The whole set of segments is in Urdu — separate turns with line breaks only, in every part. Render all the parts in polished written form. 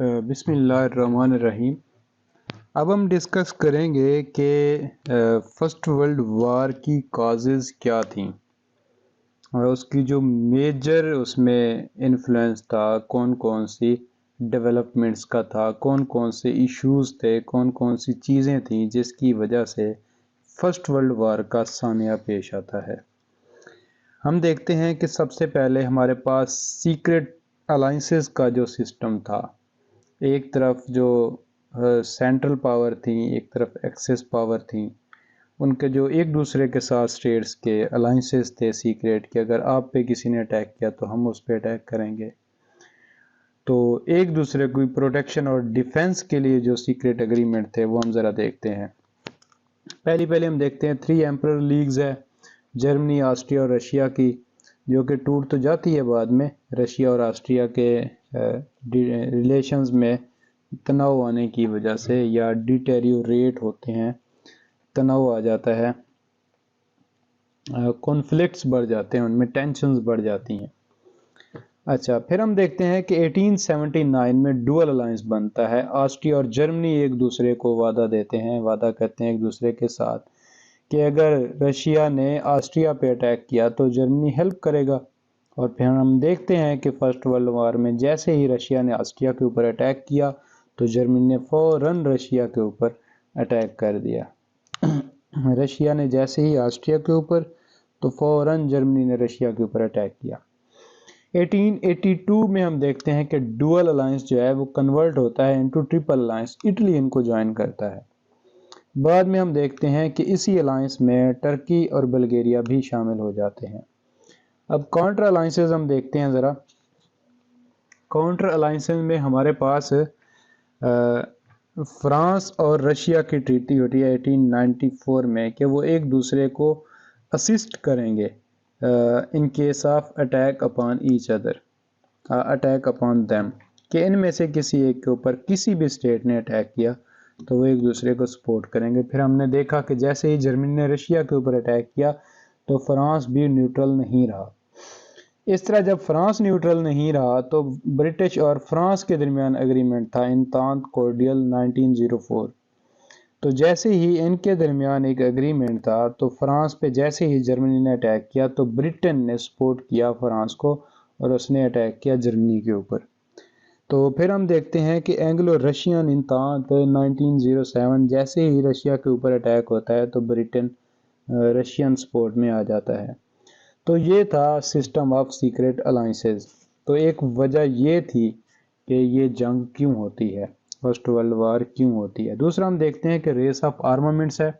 بسم اللہ الرحمن الرحیم۔ اب ہم ڈسکس کریں گے کہ فرسٹ ورلڈ وار کی کازز کیا تھیں اور اس کی جو میجر اس میں انفلوئنس تھا، کون کون سی ڈیولپمنٹس کا تھا، کون کون سے ایشوز تھے، کون کون سی چیزیں تھیں جس کی وجہ سے فرسٹ ورلڈ وار کا سانحہ پیش آتا ہے۔ ہم دیکھتے ہیں کہ سب سے پہلے ہمارے پاس سیکرٹ الائنسز کا جو سسٹم تھا، ایک طرف جو سینٹرل پاور تھیں، ایک طرف ایکسس پاور تھیں، ان کے جو ایک دوسرے کے ساتھ اسٹیٹس کے الائنسز تھے سیکریٹ، کہ اگر آپ پہ کسی نے اٹیک کیا تو ہم اس پہ اٹیک کریں گے۔ تو ایک دوسرے کو پروٹیکشن اور ڈیفنس کے لیے جو سیکریٹ اگریمنٹ تھے وہ ہم ذرا دیکھتے ہیں۔ پہلے ہم دیکھتے ہیں 3 ایمپرر لیگز ہے، جرمنی، آسٹریا اور رشیا کی، جو کہ ٹوٹ تو جاتی ہے بعد میں۔ رشیا اور آسٹریا کے ریلیشنز میں تناؤ آنے کی وجہ سے یا ڈیٹیریوریٹ ہوتے ہیں، تناؤ آ جاتا ہے، کانفلکٹس بڑھ جاتے ہیں، ان میں ٹینشنز بڑھ جاتی ہیں۔ اچھا، پھر ہم دیکھتے ہیں کہ 1879 میں ڈوئل الائنس بنتا ہے۔ آسٹریا اور جرمنی ایک دوسرے کو وعدہ دیتے ہیں، وعدہ کرتے ہیں ایک دوسرے کے ساتھ کہ اگر رشیا نے آسٹریا پہ اٹیک کیا تو جرمنی ہیلپ کرے گا۔ اور پھر ہم دیکھتے ہیں کہ فرسٹ ورلڈ وار میں جیسے ہی رشیا نے آسٹریا کے اوپر اٹیک کیا تو جرمنی نے فوراً رشیا کے اوپر اٹیک کر دیا۔ رشیا نے جیسے ہی آسٹریا کے اوپر تو فوراً جرمنی نے رشیا کے اوپر اٹیک کیا۔ 1882 میں ہم دیکھتے ہیں کہ ڈوئل الائنس جو ہے وہ کنورٹ ہوتا ہے انٹو ٹرپل الائنس، اٹلی ان کو جوائن کرتا ہے۔ بعد میں ہم دیکھتے ہیں کہ اسی الائنس میں ٹرکی اور بلغیریا بھی شامل ہو جاتے ہیں۔ اب کاؤنٹر الائنسز ہم دیکھتے ہیں ذرا۔ کاؤنٹر الائنسز میں ہمارے پاس فرانس اور رشیا کی ٹریٹی ہوتی ہے 1894 میں کہ وہ ایک دوسرے کو اسسٹ کریں گے in case of attack upon each other, attack upon them, کہ ان میں سے کسی ایک کے اوپر کسی بھی اسٹیٹ نے اٹیک کیا تو وہ ایک دوسرے کو سپورٹ کریں گے۔ پھر ہم نے دیکھا کہ جیسے ہی جرمنی نے رشیا کے اوپر اٹیک کیا تو فرانس بھی نیوٹرل نہیں رہا۔ اس طرح جب فرانس نیوٹرل نہیں رہا تو برٹش اور فرانس کے درمیان اگریمنٹ تھا انتانت کورڈیل 1904۔ تو جیسے ہی ان کے درمیان ایک اگریمنٹ تھا تو فرانس پہ جیسے ہی جرمنی نے اٹیک کیا تو برٹن نے سپورٹ کیا فرانس کو اور اس نے اٹیک کیا جرمنی کے اوپر۔ تو پھر ہم دیکھتے ہیں کہ اینگلو رشین انتانت 1907، جیسے ہی رشیا کے اوپر اٹیک ہوتا ہے تو برٹن رشین سپورٹ میں آ جاتا ہے۔ تو یہ تھا سسٹم آف سیکریٹ الائنسز۔ تو ایک وجہ یہ تھی کہ یہ جنگ کیوں ہوتی ہے، فرسٹ ورلڈ وار کیوں ہوتی ہے۔ دوسرا ہم دیکھتے ہیں کہ ریس آف آرمامنٹس ہے۔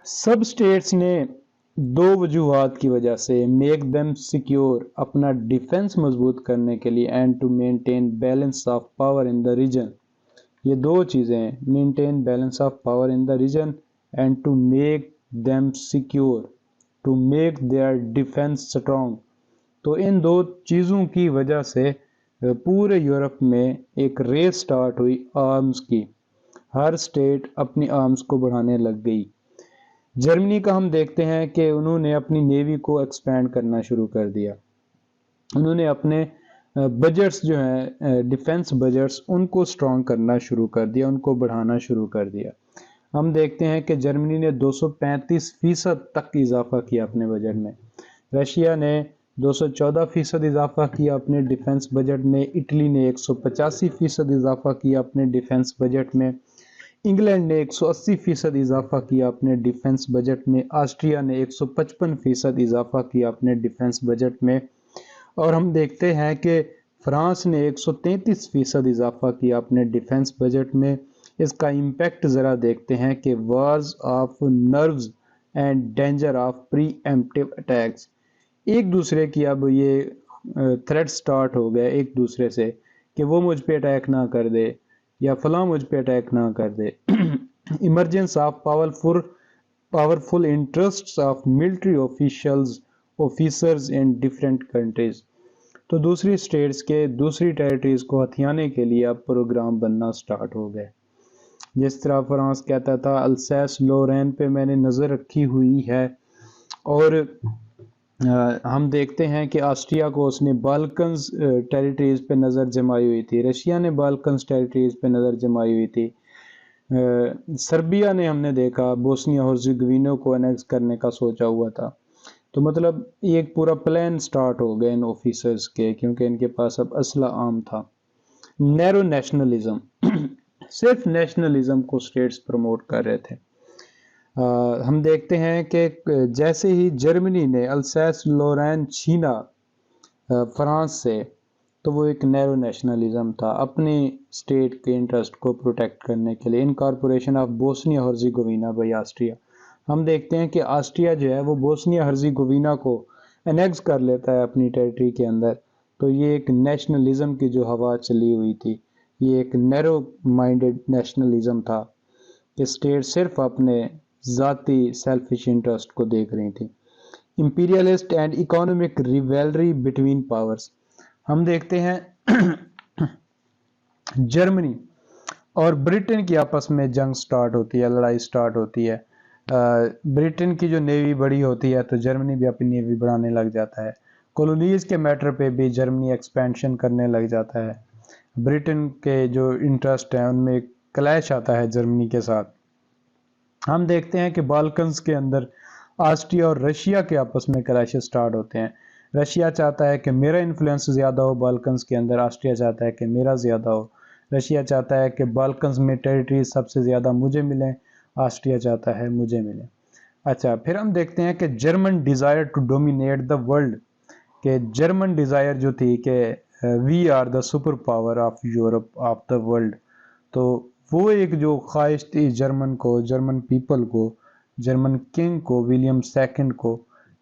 سب اسٹیٹس نے 2 وجوہات کی وجہ سے میک دیم سیکیور، اپنا ڈیفنس مضبوط کرنے کے لیے، and to maintain balance of power in the region. یہ 2 چیزیں ہیں، maintain balance of power in the region and to make them secure, to make their defence strong. تو ان 2 چیزوں کی وجہ سے پورے یورپ میں ایک ریس سٹارٹ ہوئی آرمز کی، ہر سٹیٹ اپنی آرمز کو بڑھانے لگ گئی۔ جرمنی کا ہم دیکھتے ہیں کہ انہوں نے اپنی نیوی کو ایکسپینڈ کرنا شروع کر دیا، انہوں نے اپنے بجٹس جو ہیں ڈیفنس بجٹس ان کو سٹرانگ کرنا شروع کر دیا، ان کو بڑھانا شروع کر دیا۔ ہم دیکھتے ہیں کہ جرمنی نے 235% تک اضافہ کیا اپنے بجٹ میں، رشیا نے 214% اضافہ کیا اپنے ڈیفنس بجٹ میں، اٹلی نے 185% اضافہ کیا اپنے ڈیفنس بجٹ میں، انگلینڈ نے 180% اضافہ کیا اپنے ڈیفنس بجٹ میں، آسٹریا نے 155% اضافہ کیا اپنے ڈیفنس بجٹ میں، اور ہم دیکھتے ہیں کہ فرانس نے 133% اضافہ کیا اپنے ڈیفنس بجٹ میں۔ اس کا امپیکٹ ذرا دیکھتے ہیں کہ wars of nerves and danger of preemptive attacks, ایک دوسرے کی اب یہ تھریٹ سٹارٹ ہو گئے ایک دوسرے سے کہ وہ مجھ پہ اٹیک نہ کر دے یا فلاں مجھ پہ اٹیک نہ کر دے۔ Emergence of powerful interests of military officers in different countries. تو دوسری سٹیٹس کے دوسری ٹیریٹریز کو ہتھیانے کے لیے اب پروگرام بننا سٹارٹ ہو گئے۔ جس طرح فرانس کہتا تھا السیس لورین پہ میں نے نظر رکھی ہوئی ہے، اور ہم دیکھتے ہیں کہ آسٹریا کو اس نے بالکنز ٹیریٹریز پہ نظر جمائی ہوئی تھی، رشیا نے بالکنز ٹیریٹریز پہ نظر جمائی ہوئی تھی، سربیا نے ہم نے دیکھا بوسنیا ہرزیگوینیا کو انیکس کرنے کا سوچا ہوا تھا۔ تو مطلب یہ ایک پورا پلان سٹارٹ ہو گیا ان آفیسرز کے، کیونکہ ان کے پاس اب اسلحہ عام تھا۔ نیرو نیشنلزم صرف نیشنلزم کو سٹیٹس پروموٹ کر رہے تھے۔ ہم دیکھتے ہیں کہ جیسے ہی جرمنی نے السیس لورین چھینا فرانس سے، تو وہ ایک نیرو نیشنلزم تھا، اپنی اسٹیٹ کے انٹرسٹ کو پروٹیکٹ کرنے کے لیے۔ Incorporation of Bosnia Herzegovina by Austria, ہم دیکھتے ہیں کہ آسٹریا جو ہے وہ بوسنیا ہرزیگوینیا کو انیکس کر لیتا ہے اپنی ٹیریٹری کے اندر۔ تو یہ ایک نیشنلزم کی جو ہوا چلی ہوئی تھی، یہ ایک نیرو مائنڈڈ نیشنلزم تھا کہ اسٹیٹ صرف اپنے ذاتی سیلفش انٹرسٹ کو دیکھ رہی تھی۔ Imperialist and economic rivalry between powers, ہم دیکھتے ہیں جرمنی اور برٹن کی آپس میں جنگ سٹارٹ ہوتی ہے، لڑائی سٹارٹ ہوتی ہے۔ برٹن کی جو نیوی بڑی ہوتی ہے تو جرمنی بھی اپنی نیوی بڑھانے لگ جاتا ہے۔ کالونیز کے میٹر پہ بھی جرمنی ایکسپینشن کرنے لگ جاتا ہے۔ برٹن کے جو انٹرسٹ ہیں ان میں کلیش آتا ہے جرمنی کے ساتھ۔ ہم دیکھتے ہیں کہ بالکنز کے اندر آسٹریا اور رشیا کے آپس میں کلیشز سٹارٹ ہوتے ہیں۔ رشیا چاہتا ہے کہ میرا انفلوئنس زیادہ ہو بالکنز کے اندر، آسٹریا چاہتا ہے کہ میرا زیادہ ہو۔ رشیا چاہتا ہے کہ بالکنز میں ٹیریٹریز سب سے زیادہ مجھے ملیں، آسٹریا چاہتا ہے مجھے ملیں۔ اچھا، پھر ہم دیکھتے ہیں کہ German desire to dominate the world, کہ جرمن ڈیزائر جو تھی کہ we are the super power of Europe of the world, تو وہ ایک جو خواہش تھی جرمن کو، جرمن پیپل کو، جرمن کنگ کو، ولیم سیکنڈ کو،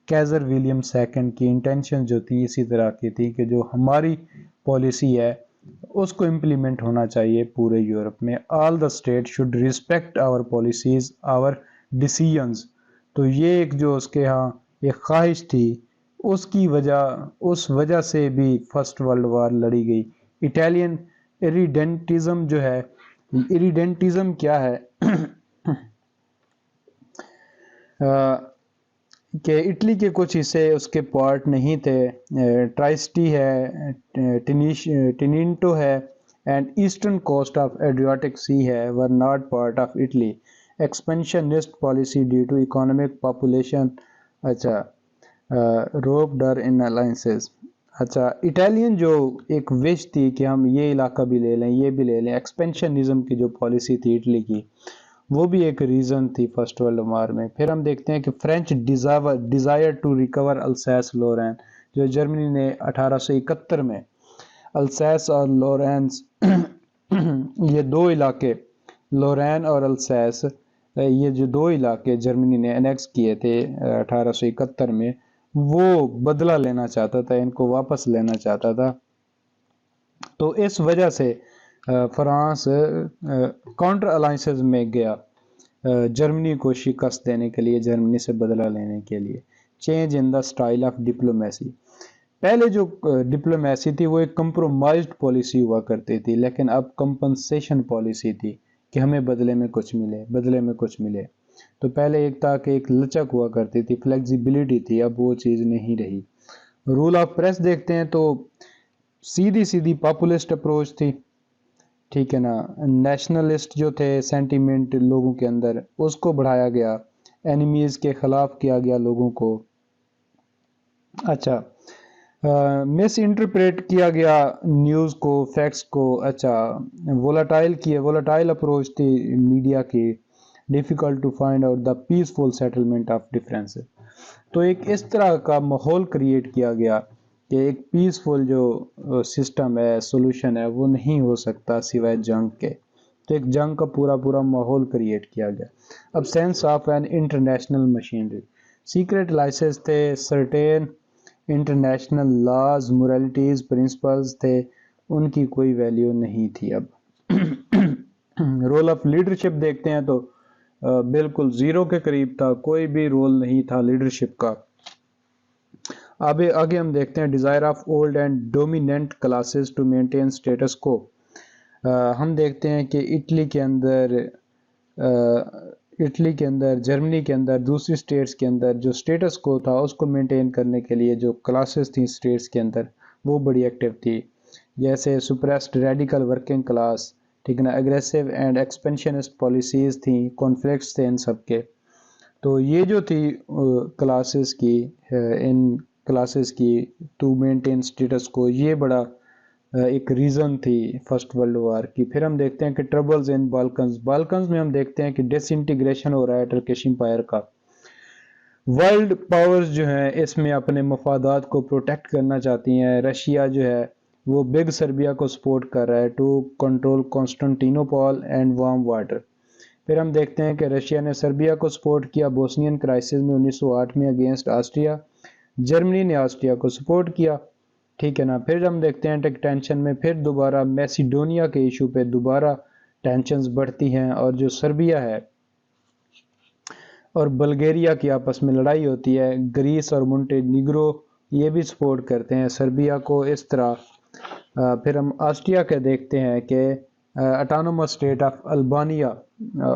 کیزر ولیم سیکنڈ کی انٹینشن جو تھی اسی طرح کی تھی کہ جو ہماری پالیسی ہے اس کو امپلیمنٹ ہونا چاہیے پورے یورپ میں۔ All the state should respect our policies, our decisions. تو یہ ایک جو اس کے ہاں ایک خواہش تھی، اس وجہ سے بھی فرسٹ ورلڈ وار لڑی گئی۔ اٹالین ایریڈنٹزم جو ہے، ایریڈنٹزم کیا ہے کہ اٹلی کے کچھ حصے اس کے پارٹ نہیں تھے، ٹرائسٹی ہے، ٹینینٹو ہے and eastern coast of Adriatic Sea ہے were not part of Italy. Expansionist policy due to economic population, اچھا روپ ڈر ان الائنسز۔ اچھا، اٹالین جو ایک وش تھی کہ ہم یہ علاقہ بھی لے لیں، یہ بھی لے لیں، ایکسپینشنزم کی جو پالیسی تھی اٹلی کی، وہ بھی ایک ریزن تھی فرسٹ ورلڈ وار میں۔ پھر ہم دیکھتے ہیں کہ French desire to recover Alsace Lorraine, جو جرمنی نے 1871 میں السیس اور لورینس یہ دو علاقے، لورین اور السیس، یہ جو دو علاقے جرمنی نے انیکس کیے تھے 1871 میں، وہ بدلہ لینا چاہتا تھا، ان کو واپس لینا چاہتا تھا۔ تو اس وجہ سے فرانس کاؤنٹر الائنسز میں گیا جرمنی کو شکست دینے کے لیے، جرمنی سے بدلہ لینے کے لیے۔ Change in the style of diplomacy, پہلے جو ڈپلومیسی تھی وہ ایک کمپرومائزڈ پالیسی ہوا کرتی تھی، لیکن اب کمپنسیشن پالیسی تھی کہ ہمیں بدلے میں کچھ ملے، بدلے میں کچھ ملے۔ تو پہلے ایک تھا کہ ایک لچک ہوا کرتی تھی، فلیکسیبلٹی تھی، اب وہ چیز نہیں رہی۔ رول آف پریس دیکھتے ہیں تو سیدھی پاپولسٹ اپروچ تھی، ٹھیک ہے نا۔ نیشنلسٹ جو تھے سینٹیمنٹ لوگوں کے اندر، اس کو بڑھایا گیا، اینیمیز کے خلاف کیا گیا لوگوں کو۔ اچھا، مس انٹرپریٹ کیا گیا نیوز کو، فیکٹس کو۔ اچھا، وولٹائل اپروچ تھی میڈیا کی، difficult to find out the peaceful settlement of difference. تو ایک اس طرح کا ماحول کریٹ کیا گیا کہ ایک پیسفل جو سسٹم ہے، سولوشن ہے، وہ نہیں ہو سکتا سوائے جنگ کے۔ تو ایک جنگ کا پورا ماحول کریٹ کیا گیا۔ اب sense of an international machinery, secret licence تھے، certain international laws, moralities, principles تھے، ان کی کوئی ویلیو نہیں تھی اب۔ رول آف لیڈرشپ دیکھتے ہیں تو بالکل زیرو کے قریب تھا، کوئی بھی رول نہیں تھا لیڈرشپ کا۔ آگے ہم دیکھتے ہیں desire of old and dominant classes to maintain status quo. ہم دیکھتے ہیں کہ اٹلی کے اندر اٹلی کے اندر، جرمنی کے اندر، دوسری اسٹیٹس کے اندر جو اسٹیٹس کو تھا اس کو مینٹین کرنے کے لیے جو کلاسز تھیں اسٹیٹس کے اندر وہ بڑی ایکٹیو تھی، جیسے سپریسڈ ریڈیکل ورکنگ کلاس، ٹھیک ہے نا، اگریسو اینڈ ایکسپینشنسٹ پالیسیز تھیں، کانفلکٹس تھے ان سب کے. تو یہ جو تھی کلاسز کی، ان کلاسز کی ٹو مینٹین اسٹیٹس کو، یہ بڑا ایک ریزن تھی فرسٹ ورلڈ وار کی. پھر ہم دیکھتے ہیں کہ ٹربلز ان بالکنز میں ہم دیکھتے ہیں کہ ڈس انٹیگریشن ہو رہا ہے ٹرکش امپائر کا. ورلڈ پاورز جو ہیں اس میں اپنے مفادات کو پروٹیکٹ کرنا چاہتی ہیں. رشیا جو ہے وہ بگ سربیا کو سپورٹ کر رہا ہے to control Constantinople and warm water. پھر ہم دیکھتے ہیں کہ رشیا نے سربیا کو سپورٹ کیا بوسنین کرائسس میں 1908 میں اگینسٹ آسٹریا. جرمنی نے آسٹریا کو سپورٹ کیا، ٹھیک ہے نا. پھر ہم دیکھتے ہیں ٹینشن میں پھر دوبارہ میسیڈونیا کے ایشو پہ دوبارہ ٹینشنز بڑھتی ہیں، اور جو سربیا ہے اور بلگیریا کی آپس میں لڑائی ہوتی ہے. گریس اور مونٹینیگرو یہ بھی سپورٹ کرتے ہیں سربیا کو اس طرح. پھر ہم آسٹریا کے دیکھتے ہیں کہ اٹانومس اسٹیٹ آف البانیا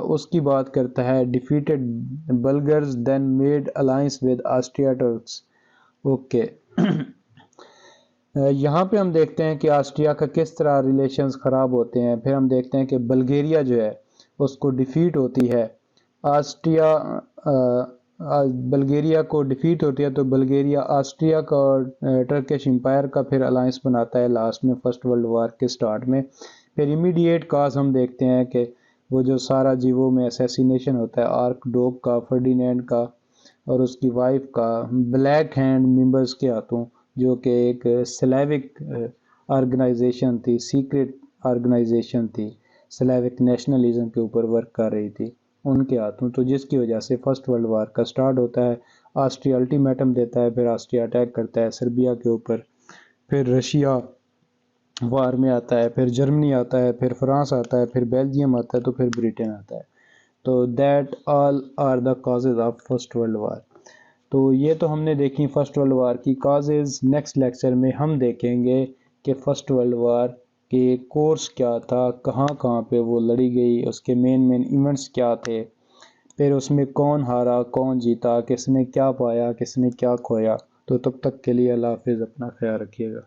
اس کی بات کرتا ہے، defeated Bulgars then made alliance with Austria Turks. Okay یہاں پہ ہم دیکھتے ہیں کہ آسٹریا کا کس طرح ریلیشنز خراب ہوتے ہیں. پھر ہم دیکھتے ہیں کہ بلگیریا جو ہے اس کو ڈیفیٹ ہوتی ہے، آسٹریا بلگیریا کو ڈیفیٹ ہوتی ہے، تو بلگیریا آسٹریا کا اور ٹرکش امپائر کا پھر الائنس بناتا ہے لاسٹ میں فرسٹ ورلڈ وار کے سٹارٹ میں. پھر امیڈیٹ کاز ہم دیکھتے ہیں کہ وہ جو سارا جیوو میں اسیسینیشن ہوتا ہے آرک ڈوک کا، فرڈینینڈ کا اور اس کی وائف کا، بلیک ہینڈ ممبرز کے ہاتھوں، جو کہ ایک سلیوک آرگنائزیشن تھی، سیکرٹ آرگنائزیشن تھی، سلیوک نیشنلزم کے اوپر ورک کر رہی تھی، ان کے ہاتھوں. تو جس کی وجہ سے فرسٹ ورلڈ وار کا سٹارٹ ہوتا ہے. آسٹریا الٹیمیٹم دیتا ہے، پھر آسٹریا اٹیک کرتا ہے سربیا کے اوپر، پھر رشیا وار میں آتا ہے، پھر جرمنی آتا ہے، پھر فرانس آتا ہے، پھر بیلجیم آتا ہے، تو پھر بریٹن آتا ہے. تو that all are the causes of First World War. تو یہ تو ہم نے دیکھی فرسٹ ورلڈ وار کی کازز. نیکسٹ لیکچر میں ہم دیکھیں گے کہ فرسٹ ورلڈ وار کے کورس کیا تھا، کہاں کہاں پہ وہ لڑی گئی، اس کے مین ایونٹس کیا تھے، پھر اس میں کون ہارا کون جیتا، کس نے کیا پایا کس نے کیا کھویا. تو تب تک کے لیے اللہ حافظ، اپنا خیال رکھیے گا.